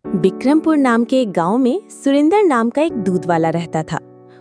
बिक्रमपुर नाम के एक गांव में सुरेंद्र नाम का एक दूध वाला रहता था।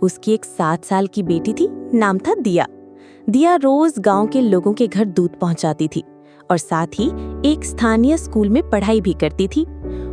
उसकी एक 7 साल की बेटी थी, नाम था दिया। दिया रोज गांव के लोगों के घर दूध पहुंचाती थी और साथ ही एक स्थानीय स्कूल में पढ़ाई भी करती थी।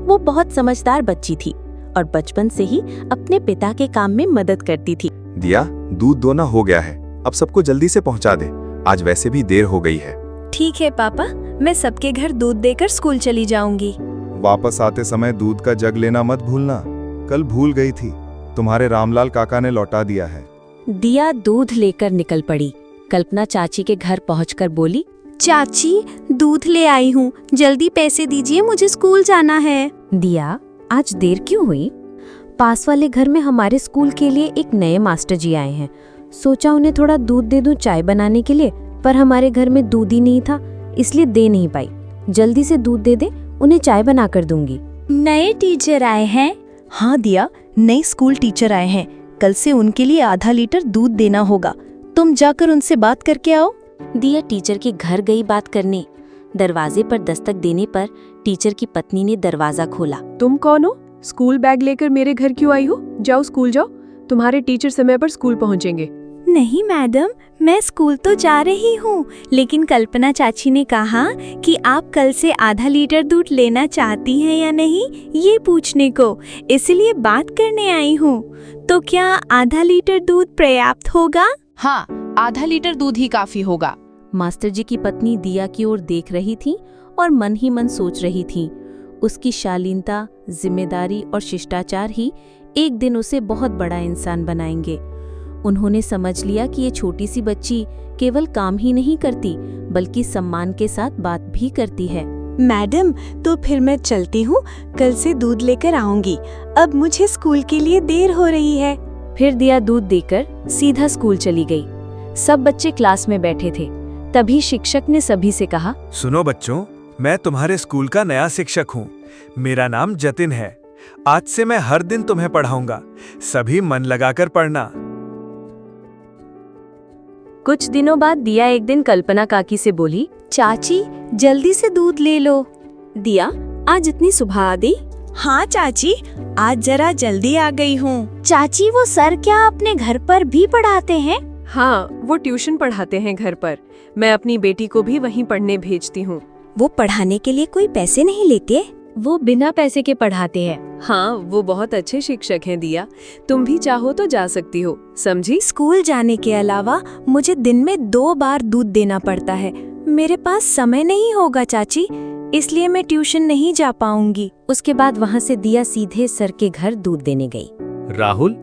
वो बहुत समझदार बच्ची थी और बचपन से ही अपने पिता के काम में मदद करती थी। दिया, दूध दोना हो गया है, अब सबको जल्दी से पहुंचा दे, आज वैसे भी देर हो गई है। ठीक है पापा, मैं सबके घर दूध देकर स्कूल चली जाऊंगी। वापस आते समय दूध का जग लेना मत भूलना, कल भूल गई थी, तुम्हारे रामलाल काका ने लौटा दिया है। दिया दूध लेकर निकल पड़ी। कल्पना चाची के घर पहुंचकर बोली, चाची, दूध ले आई हूँ, जल्दी पैसे दीजिए, मुझे स्कूल जाना है। दिया, आज देर क्यों हुई? पास वाले घर में हमारे स्कूल के लिए एक नए मास्टर जी आए हैं, सोचा उन्हें थोड़ा दूध दे दूं चाय बनाने के लिए, पर हमारे घर में दूध ही नहीं था, इसलिए दे नहीं पाई। जल्दी से दूध दे दे, उन्हें चाय बना कर दूंगी। नए टीचर आए हैं? हाँ दिया, नए स्कूल टीचर आए हैं, कल से उनके लिए आधा लीटर दूध देना होगा, तुम जाकर उनसे बात करके आओ। दिया टीचर के घर गई बात करने। दरवाजे पर दस्तक देने पर टीचर की पत्नी ने दरवाजा खोला। तुम कौन हो? स्कूल बैग लेकर मेरे घर क्यों आई हो? जाओ स्कूल जाओ, तुम्हारे टीचर समय पर स्कूल पहुंचेंगे। नहीं मैडम, मैं स्कूल तो जा रही हूँ, लेकिन कल्पना चाची ने कहा कि आप कल से आधा लीटर दूध लेना चाहती हैं या नहीं, ये पूछने को, इसलिए बात करने आई हूँ। तो क्या आधा लीटर दूध पर्याप्त होगा? हाँ, आधा लीटर दूध ही काफी होगा। मास्टर जी की पत्नी दिया की ओर देख रही थी और मन ही मन सोच रही थी, उसकी शालीनता, जिम्मेदारी और शिष्टाचार ही एक दिन उसे बहुत बड़ा इंसान बनाएंगे। उन्होंने समझ लिया कि ये छोटी सी बच्ची केवल काम ही नहीं करती, बल्कि सम्मान के साथ बात भी करती है। मैडम, तो फिर मैं चलती हूँ, कल से दूध लेकर आऊंगी, अब मुझे स्कूल के लिए देर हो रही है। फिर दिया दूध देकर सीधा स्कूल चली गई। सब बच्चे क्लास में बैठे थे, तभी शिक्षक ने सभी से कहा, सुनो बच्चों, मैं तुम्हारे स्कूल का नया शिक्षक हूँ, मेरा नाम जतिन है। आज से मैं हर दिन तुम्हें पढ़ाऊंगा, सभी मन लगाकर पढ़ना। कुछ दिनों बाद दिया एक दिन कल्पना काकी से बोली, चाची, जल्दी से दूध ले लो। दिया, आज इतनी सुबह आ गई? हाँ चाची, आज जरा जल्दी आ गई हूँ। चाची, वो सर क्या अपने घर पर भी पढ़ाते हैं? हाँ, वो ट्यूशन पढ़ाते हैं घर पर, मैं अपनी बेटी को भी वहीं पढ़ने भेजती हूँ। वो पढ़ाने के लिए कोई पैसे नहीं लेते? वो बिना पैसे के पढ़ाते हैं। हाँ, वो बहुत अच्छे शिक्षक हैं दिया, तुम भी चाहो तो जा सकती हो, समझी? स्कूल जाने के अलावा मुझे दिन में 2 बार दूध देना पड़ता है, मेरे पास समय नहीं होगा चाची, इसलिए मैं ट्यूशन नहीं जा पाऊंगी। उसके बाद वहाँ से दिया सीधे सर के घर दूध देने गई। राहुल,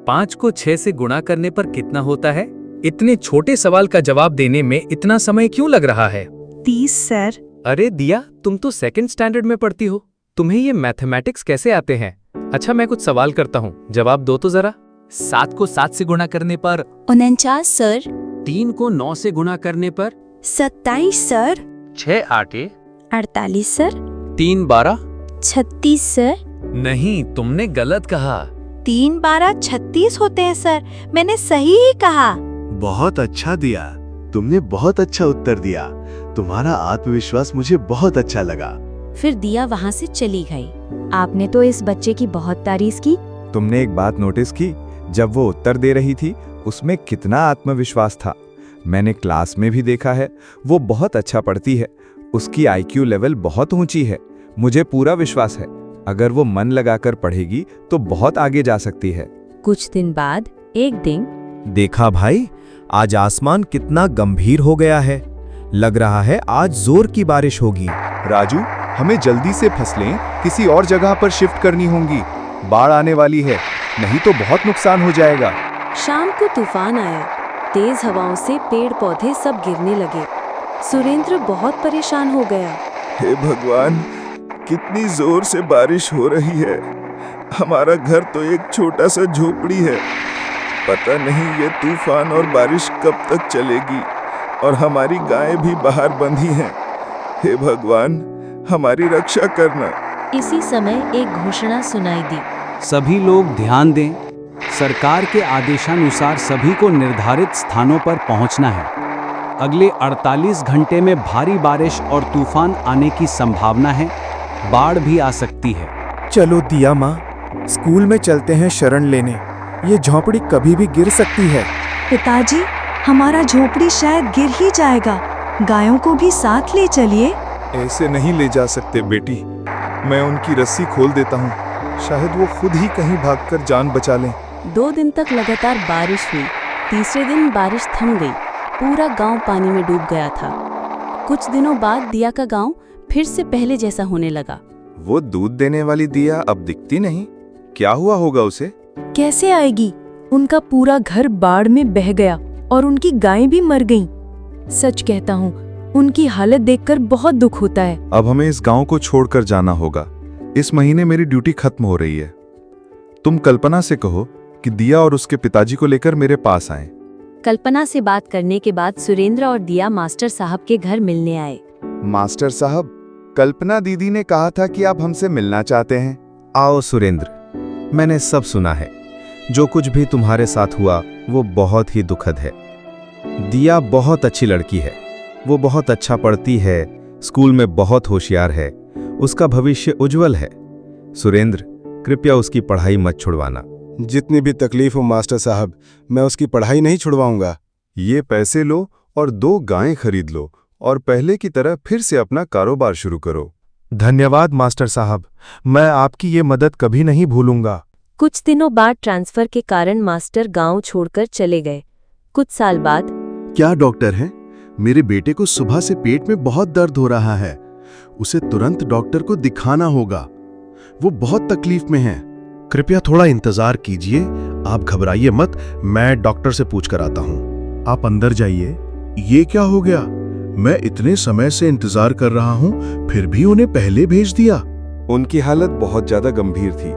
5 को 6 से गुणा करने पर कितना होता है? इतने छोटे सवाल का जवाब देने में इतना समय क्यों लग रहा है? 30 सर। अरे दिया, तुम तो 2nd स्टैंडर्ड में पढ़ती हो, तुम्हें ये मैथमेटिक्स कैसे आते हैं? अच्छा, मैं कुछ सवाल करता हूँ, जवाब दो तो जरा। 7 को 7 से गुणा करने पर 49 सर। 3 को 9 से गुणा करने पर 27 सर। 6 8 48 सर। 3 12 36 सर। नहीं, तुमने गलत कहा। 3 12 36 होते हैं सर, मैंने सही ही कहा। बहुत अच्छा दिया, तुमने बहुत अच्छा उत्तर दिया, तुम्हारा आत्मविश्वास मुझे बहुत अच्छा लगा। फिर दिया वहाँ से चली गई। आपने तो इस बच्चे की बहुत तारीफ की। तुमने एक बात नोटिस की, जब वो उत्तर दे रही थी उसमें कितना आत्मविश्वास था। मैंने क्लास में भी देखा है, वो बहुत अच्छा पढ़ती है, उसकी IQ लेवल बहुत ऊंची है। मुझे पूरा विश्वास है, अगर वो मन लगाकर पढ़ेगी तो बहुत आगे जा सकती है। कुछ दिन बाद एक दिन, देखा भाई, आज आसमान कितना गंभीर हो गया है, लग रहा है आज जोर की बारिश होगी। राजू, हमें जल्दी से फसलें किसी और जगह पर शिफ्ट करनी होंगी, बाढ़ आने वाली है, नहीं तो बहुत नुकसान हो जाएगा। शाम को तूफान आया, तेज हवाओं से पेड़ पौधे सब गिरने लगे। सुरेंद्र बहुत परेशान हो गया। हे भगवान, कितनी जोर से बारिश हो रही है, हमारा घर तो एक छोटा सा झोपड़ी है, पता नहीं ये तूफान और बारिश कब तक चलेगी, और हमारी गायें भी बाहर बंधी हैं। हे भगवान, हमारी रक्षा करना। इसी समय एक घोषणा सुनाई दी, सभी लोग ध्यान दें, सरकार के आदेशानुसार सभी को निर्धारित स्थानों पर पहुंचना है। अगले 48 घंटे में भारी बारिश और तूफान आने की संभावना है, बाढ़ भी आ सकती है। चलो दिया माँ, स्कूल में चलते हैं शरण लेने। ये झोंपड़ी कभी भी गिर सकती है। पिताजी, हमारा झोपड़ी शायद गिर ही जाएगा। गायों को भी साथ ले चलिए। ऐसे नहीं ले जा सकते बेटी, मैं उनकी रस्सी खोल देता हूँ, शायद वो खुद ही कहीं भागकर जान बचा लें। 2 दिन तक लगातार बारिश हुई। तीसरे दिन बारिश थम गई। पूरा गांव पानी में डूब गया था। कुछ दिनों बाद दिया का गांव फिर से पहले जैसा होने लगा। वो दूध देने वाली दिया अब दिखती नहीं, क्या हुआ होगा उसे? कैसे आएगी? उनका पूरा घर बाढ़ में बह गया और उनकी गायें भी मर गईं। सच कहता हूँ, उनकी हालत देखकर बहुत दुख होता है। अब हमें इस गांव को छोड़कर जाना होगा। इस महीने मेरी ड्यूटी खत्म हो रही है। तुम कल्पना से कहो कि दिया और उसके पिताजी को लेकर मेरे पास आए। कल्पना से बात करने के बाद सुरेंद्र और दिया मास्टर साहब के घर मिलने आए। मास्टर साहब, कल्पना दीदी ने कहा था कि आप हमसे मिलना चाहते हैं। आओ सुरेंद्र, मैंने सब सुना है। जो कुछ भी तुम्हारे साथ हुआ वो बहुत ही दुखद है। दिया बहुत अच्छी लड़की है, वो बहुत अच्छा पढ़ती है, स्कूल में बहुत होशियार है, उसका भविष्य उज्जवल है। सुरेंद्र, कृपया उसकी पढ़ाई मत छुड़वाना। जितनी भी तकलीफ हो मास्टर साहब, मैं उसकी पढ़ाई नहीं छुड़वाऊंगा। ये पैसे लो और 2 गायें खरीद लो और पहले की तरह फिर से अपना कारोबार शुरू करो। धन्यवाद मास्टर साहब, मैं आपकी ये मदद कभी नहीं भूलूंगा। कुछ दिनों बाद ट्रांसफर के कारण मास्टर गांव छोड़कर चले गए। कुछ साल बाद, क्या डॉक्टर हैं? मेरे बेटे को सुबह से पेट में बहुत दर्द हो रहा है। उसे तुरंत डॉक्टर को दिखाना होगा। वो बहुत तकलीफ में है। कृपया थोड़ा इंतजार कीजिए, आप घबराइए मत, मैं डॉक्टर से पूछ कर आता हूँ। आप अंदर जाइए। ये क्या हो गया? मैं इतने समय से इंतजार कर रहा हूँ, फिर भी उन्हें पहले भेज दिया। उनकी हालत बहुत ज्यादा गंभीर थी।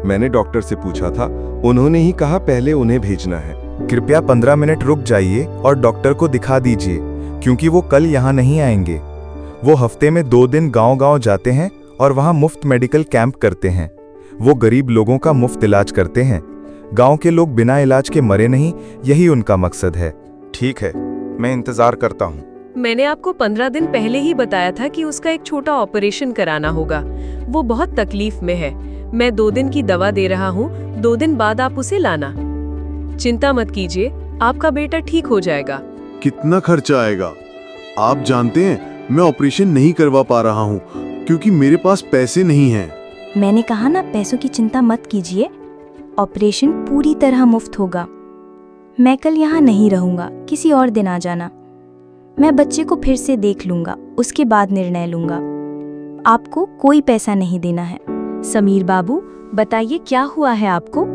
मैंने डॉक्टर से पूछा था, उन्होंने ही कहा पहले उन्हें भेजना है। कृपया 15 मिनट रुक जाइए और डॉक्टर को दिखा दीजिए, क्योंकि वो कल यहाँ नहीं आएंगे। वो हफ्ते में 2 दिन गांव-गांव जाते हैं और वहाँ मुफ्त मेडिकल कैंप करते हैं। वो गरीब लोगों का मुफ्त इलाज करते हैं। गांव के लोग बिना इलाज के मरे नहीं, यही उनका मकसद है। ठीक है, मैं इंतजार करता हूँ। मैंने आपको 15 दिन पहले ही बताया था कि उसका एक छोटा ऑपरेशन कराना होगा। वो बहुत तकलीफ में है। मैं 2 दिन की दवा दे रहा हूँ, 2 दिन बाद आप उसे लाना। चिंता मत कीजिए, आपका बेटा ठीक हो जाएगा। कितना खर्चा आएगा? आप जानते हैं, मैं ऑपरेशन नहीं करवा पा रहा हूँ क्योंकि मेरे पास पैसे नहीं हैं। मैंने कहा ना, पैसों की चिंता मत कीजिए, ऑपरेशन पूरी तरह मुफ्त होगा। मैं कल यहाँ नहीं रहूँगा, किसी और दिन आ जाना। मैं बच्चे को फिर से देख लूँगा, उसके बाद निर्णय लूँगा। आपको कोई पैसा नहीं देना है। समीर बाबू, बताइए क्या हुआ है आपको?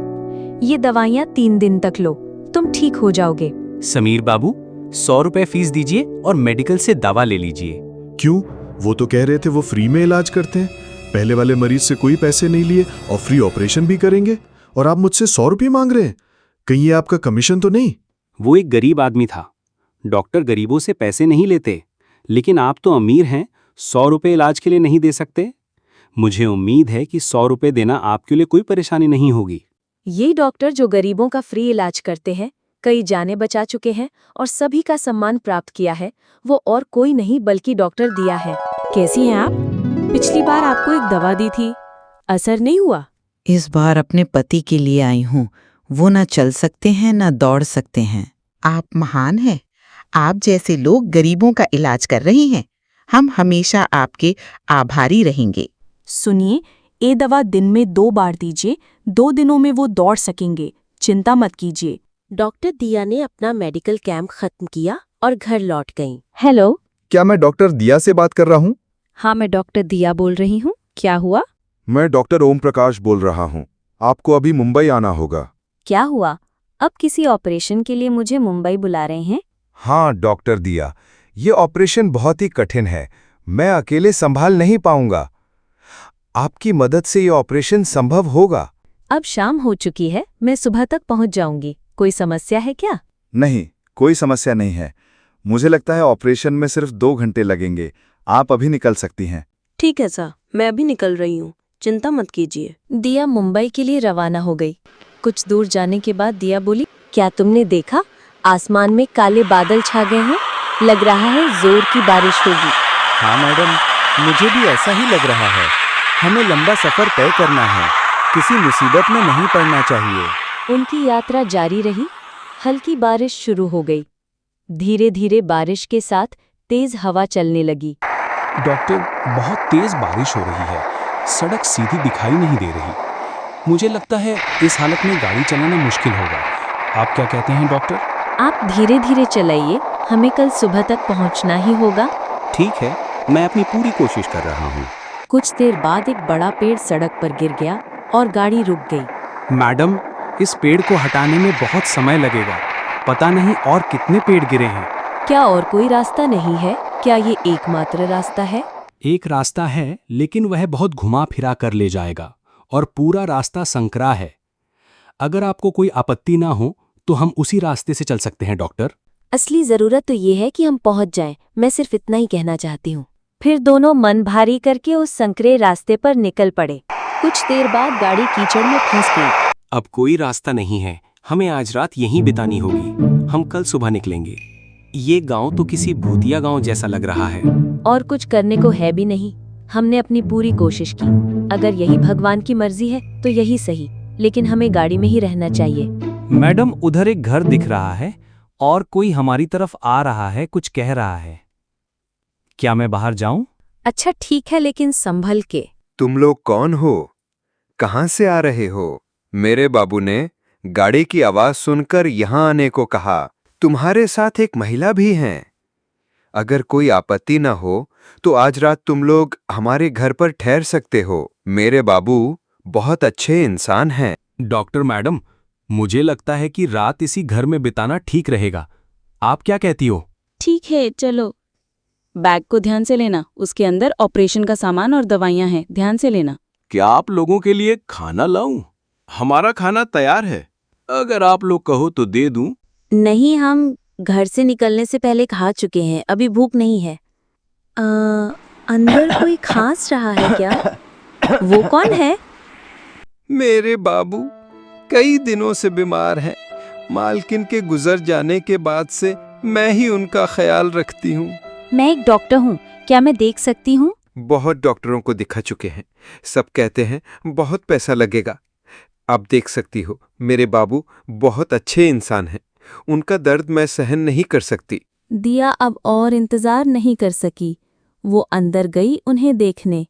ये दवाइयाँ 3 दिन तक लो, तुम ठीक हो जाओगे। समीर बाबू, 100 रुपए फीस दीजिए और मेडिकल से दवा ले लीजिए। क्यों? वो तो कह रहे थे वो फ्री में इलाज करते हैं। पहले वाले मरीज से कोई पैसे नहीं लिए और फ्री ऑपरेशन भी करेंगे, और आप मुझसे 100 रुपये मांग रहे हैं? कहीं ये आपका कमीशन तो नहीं? वो एक गरीब आदमी था। डॉक्टर गरीबों से पैसे नहीं लेते, लेकिन आप तो अमीर हैं, 100 रुपये इलाज के लिए नहीं दे सकते। मुझे उम्मीद है कि 100 रुपये देना आपके लिए कोई परेशानी नहीं होगी। ये डॉक्टर जो गरीबों का फ्री इलाज करते हैं, कई जानें बचा चुके हैं और सभी का सम्मान प्राप्त किया है, वो और कोई नहीं बल्कि डॉक्टर दिया है। कैसी हैं आप? पिछली बार आपको एक दवा दी थी, असर नहीं हुआ? इस बार अपने पति के लिए आई हूँ। वो न चल सकते हैं न दौड़ सकते हैं। आप महान हैं। आप जैसे लोग गरीबों का इलाज कर रही हैं। हम हमेशा आपके आभारी रहेंगे। सुनिए, ये दवा दिन में 2 बार दीजिए, 2 दिनों में वो दौड़ सकेंगे। चिंता मत कीजिए। डॉक्टर दिया ने अपना मेडिकल कैंप खत्म किया और घर लौट गईं। हेलो, क्या मैं डॉक्टर दिया से बात कर रहा हूँ? हाँ, मैं डॉक्टर दिया बोल रही हूँ। क्या हुआ? मैं डॉक्टर ओम प्रकाश बोल रहा हूँ। आपको अभी मुंबई आना होगा। क्या हुआ? अब किसी ऑपरेशन के लिए मुझे मुंबई बुला रहे हैं? हाँ डॉक्टर दिया, ये ऑपरेशन बहुत ही कठिन है। मैं अकेले संभाल नहीं पाऊंगा। आपकी मदद से ये ऑपरेशन संभव होगा। अब शाम हो चुकी है, मैं सुबह तक पहुंच जाऊंगी। कोई समस्या है क्या? नहीं, कोई समस्या नहीं है। मुझे लगता है ऑपरेशन में सिर्फ 2 घंटे लगेंगे। आप अभी निकल सकती हैं। ठीक है सर, मैं अभी निकल रही हूँ, चिंता मत कीजिए। दिया मुंबई के लिए रवाना हो गई। कुछ दूर जाने के बाद दिया बोली, क्या तुमने देखा? आसमान में काले बादल छा गए हैं। लग रहा है जोर की बारिश होगी। हाँ मैडम, मुझे भी ऐसा ही लग रहा है। हमें लंबा सफर तय करना है, किसी मुसीबत में नहीं पड़ना चाहिए। उनकी यात्रा जारी रही। हल्की बारिश शुरू हो गई। धीरे धीरे बारिश के साथ तेज हवा चलने लगी। डॉक्टर, बहुत तेज बारिश हो रही है, सड़क सीधी दिखाई नहीं दे रही। मुझे लगता है इस हालत में गाड़ी चलाना मुश्किल होगा। आप क्या कहते हैं डॉक्टर? आप धीरे धीरे चलाइए, हमें कल सुबह तक पहुंचना ही होगा। ठीक है, मैं अपनी पूरी कोशिश कर रहा हूँ। कुछ देर बाद एक बड़ा पेड़ सड़क पर गिर गया और गाड़ी रुक गई। मैडम, इस पेड़ को हटाने में बहुत समय लगेगा। पता नहीं और कितने पेड़ गिरे हैं। क्या और कोई रास्ता नहीं है? क्या ये एकमात्र रास्ता है? एक रास्ता है, लेकिन वह बहुत घुमा फिरा कर ले जाएगा और पूरा रास्ता संकरा है। अगर आपको कोई आपत्ति ना हो तो हम उसी रास्ते से चल सकते हैं डॉक्टर। असली जरूरत तो ये है कि हम पहुंच जाएं। मैं सिर्फ इतना ही कहना चाहती हूँ। फिर दोनों मन भारी करके उस संकरे रास्ते पर निकल पड़े। कुछ देर बाद गाड़ी कीचड़ में फंस गई। अब कोई रास्ता नहीं है, हमें आज रात यहीं बितानी होगी। हम कल सुबह निकलेंगे। ये गांव तो किसी भूतिया गांव जैसा लग रहा है। और कुछ करने को है भी नहीं। हमने अपनी पूरी कोशिश की। अगर यही भगवान की मर्जी है तो यही सही, लेकिन हमें गाड़ी में ही रहना चाहिए। मैडम, उधर एक घर दिख रहा है और कोई हमारी तरफ आ रहा है, कुछ कह रहा है। क्या मैं बाहर जाऊं? अच्छा ठीक है, लेकिन संभल के। तुम लोग कौन हो? कहाँ से आ रहे हो? मेरे बाबू ने गाड़ी की आवाज सुनकर यहाँ आने को कहा। तुम्हारे साथ एक महिला भी है। अगर कोई आपत्ति ना हो तो आज रात तुम लोग हमारे घर पर ठहर सकते हो। मेरे बाबू बहुत अच्छे इंसान हैं। डॉक्टर मैडम, मुझे लगता है कि रात इसी घर में बिताना ठीक रहेगा। आप क्या कहती हो? ठीक है, चलो। बैग को ध्यान से लेना, उसके अंदर ऑपरेशन का सामान और दवाइयाँ हैं, ध्यान से लेना। क्या आप लोगों के लिए खाना लाऊं? हमारा खाना तैयार है, अगर आप लोग कहो तो दे दूं। नहीं, हम घर से निकलने से पहले खा चुके हैं, अभी भूख नहीं है। अंदर कोई खांस रहा है क्या? वो कौन है? मेरे बाबू कई दिनों से बीमार हैं। मालकिन के गुजर जाने के बाद से मैं ही उनका ख्याल रखती हूँ। मैं एक डॉक्टर हूँ, क्या मैं देख सकती हूँ? बहुत डॉक्टरों को दिखा चुके हैं, सब कहते हैं बहुत पैसा लगेगा। आप देख सकती हो, मेरे बाबू बहुत अच्छे इंसान हैं। उनका दर्द मैं सहन नहीं कर सकती। दिया अब और इंतजार नहीं कर सकी। वो अंदर गई उन्हें देखने।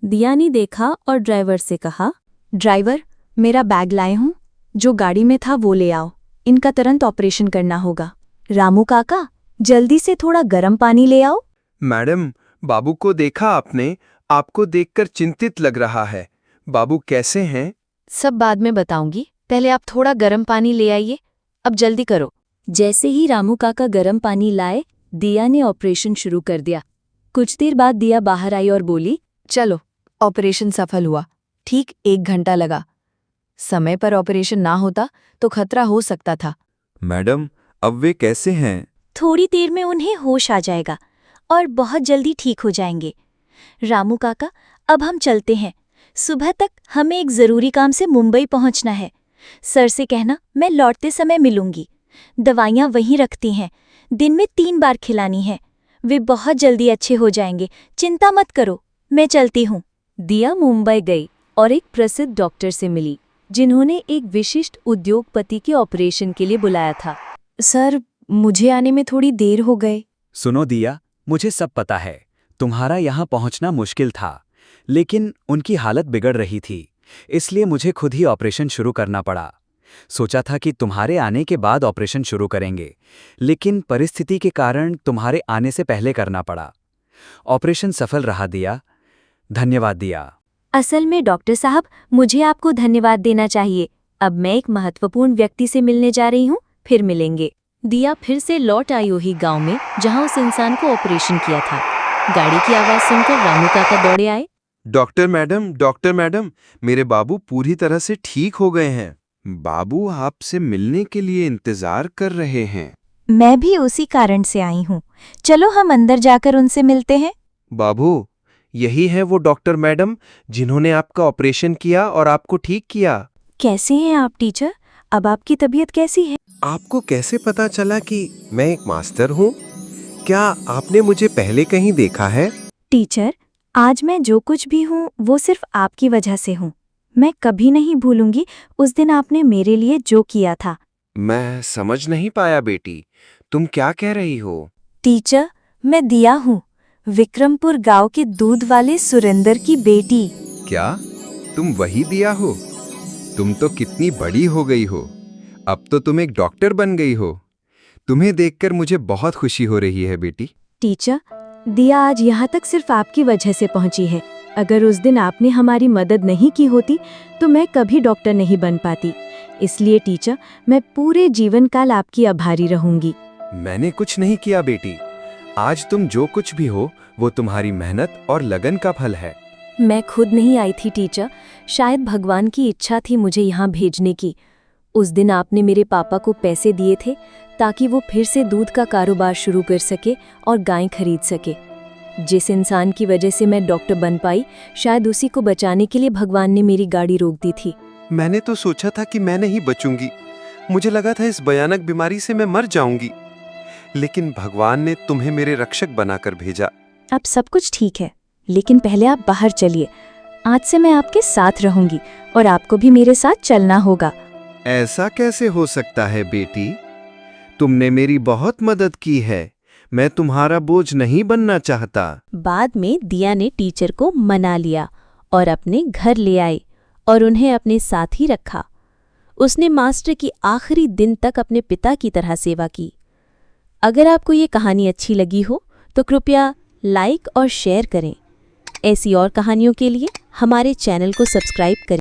दिया ने देखा और ड्राइवर से कहा, ड्राइवर, मेरा बैग लाए हूँ, जो गाड़ी में था वो ले आओ। इनका तुरंत ऑपरेशन करना होगा। रामू काका, जल्दी से थोड़ा गर्म पानी ले आओ। मैडम, बाबू को देखा आपने? आपको देखकर चिंतित लग रहा है। बाबू कैसे हैं? सब बाद में बताऊंगी, पहले आप थोड़ा गर्म पानी ले आइए। अब जल्दी करो। जैसे ही रामू काका गर्म पानी लाए, दिया ने ऑपरेशन शुरू कर दिया। कुछ देर बाद दिया बाहर आई और बोली, चलो, ऑपरेशन सफल हुआ। ठीक 1 घंटा लगा। समय पर ऑपरेशन ना होता तो खतरा हो सकता था। मैडम, अब वे कैसे हैं? थोड़ी देर में उन्हें होश आ जाएगा और बहुत जल्दी ठीक हो जाएंगे। रामू काका, अब हम चलते हैं। सुबह तक हमें एक जरूरी काम से मुंबई पहुंचना है। सर से कहना मैं लौटते समय मिलूंगी। दवाइयाँ वहीं रखती हैं, दिन में 3 बार खिलानी है। वे बहुत जल्दी अच्छे हो जाएंगे, चिंता मत करो। मैं चलती हूँ। दिया मुंबई गई और एक प्रसिद्ध डॉक्टर से मिली, जिन्होंने एक विशिष्ट उद्योगपति के ऑपरेशन के लिए बुलाया था। सर, मुझे आने में थोड़ी देर हो गए। सुनो दिया, मुझे सब पता है। तुम्हारा यहाँ पहुँचना मुश्किल था, लेकिन उनकी हालत बिगड़ रही थी, इसलिए मुझे खुद ही ऑपरेशन शुरू करना पड़ा। सोचा था कि तुम्हारे आने के बाद ऑपरेशन शुरू करेंगे, लेकिन परिस्थिति के कारण तुम्हारे आने से पहले करना पड़ा। ऑपरेशन सफल रहा दिया। धन्यवाद दिया। असल में डॉक्टर साहब, मुझे आपको धन्यवाद देना चाहिए। अब मैं एक महत्वपूर्ण व्यक्ति से मिलने जा रही हूँ, फिर मिलेंगे। दिया फिर से लौट आई वही गांव में जहां उस इंसान को ऑपरेशन किया था। गाड़ी की आवाज सुनकर रामू काका दौड़े आए। डॉक्टर मैडम, मेरे बाबू पूरी तरह से ठीक हो गए हैं। बाबू आपसे मिलने के लिए इंतजार कर रहे हैं। मैं भी उसी कारण से आई हूँ। चलो हम अंदर जाकर उनसे मिलते हैं। बाबू, यही है वो डॉक्टर मैडम जिन्होंने आपका ऑपरेशन किया और आपको ठीक किया। कैसे हैं आप टीचर? अब आपकी तबीयत कैसी है? आपको कैसे पता चला कि मैं एक मास्टर हूँ? क्या आपने मुझे पहले कहीं देखा है? टीचर, आज मैं जो कुछ भी हूँ वो सिर्फ आपकी वजह से हूँ। मैं कभी नहीं भूलूंगी उस दिन आपने मेरे लिए जो किया था। मैं समझ नहीं पाया बेटी, तुम क्या कह रही हो? टीचर, मैं दिया हूँ, विक्रमपुर गांव के दूध वाले सुरेंद्र की बेटी। क्या तुम वही दिया हो? तुम तो कितनी बड़ी हो गई हो, अब तो तुम एक डॉक्टर बन गई हो। तुम्हें देखकर मुझे बहुत खुशी हो रही है बेटी। टीचर, दिया आज यहाँ तक सिर्फ आपकी वजह से पहुँची है। अगर उस दिन आपने हमारी मदद नहीं की होती तो मैं कभी डॉक्टर नहीं बन पाती। इसलिए टीचर, मैं पूरे जीवन काल आपकी आभारी रहूंगी। मैंने कुछ नहीं किया बेटी, आज तुम जो कुछ भी हो वो तुम्हारी मेहनत और लगन का फल है। मैं खुद नहीं आई थी टीचर, शायद भगवान की इच्छा थी मुझे यहाँ भेजने की। उस दिन आपने मेरे पापा को पैसे दिए थे ताकि वो फिर से दूध का कारोबार शुरू कर सके और गाय खरीद सके। जिस इंसान की वजह से मैं डॉक्टर बन पाई, शायद उसी को बचाने के लिए भगवान ने मेरी गाड़ी रोक दी थी। मैंने तो सोचा था कि मैं नहीं बचूंगी, मुझे लगा था इस भयानक बीमारी से मैं मर जाऊंगी, लेकिन भगवान ने तुम्हें मेरे रक्षक बनाकर भेजा। अब सब कुछ ठीक है, लेकिन पहले आप बाहर चलिए। आज से मैं आपके साथ रहूंगी और आपको भी मेरे साथ चलना होगा। ऐसा कैसे हो सकता है बेटी? तुमने मेरी बहुत मदद की है, मैं तुम्हारा बोझ नहीं बनना चाहता। बाद में दिया ने टीचर को मना लिया और अपने घर ले आई और उन्हें अपने साथ ही रखा। उसने मास्टर की आखिरी दिन तक अपने पिता की तरह सेवा की। अगर आपको ये कहानी अच्छी लगी हो तो कृपया लाइक और शेयर करें। ऐसी और कहानियों के लिए हमारे चैनल को सब्सक्राइब करें।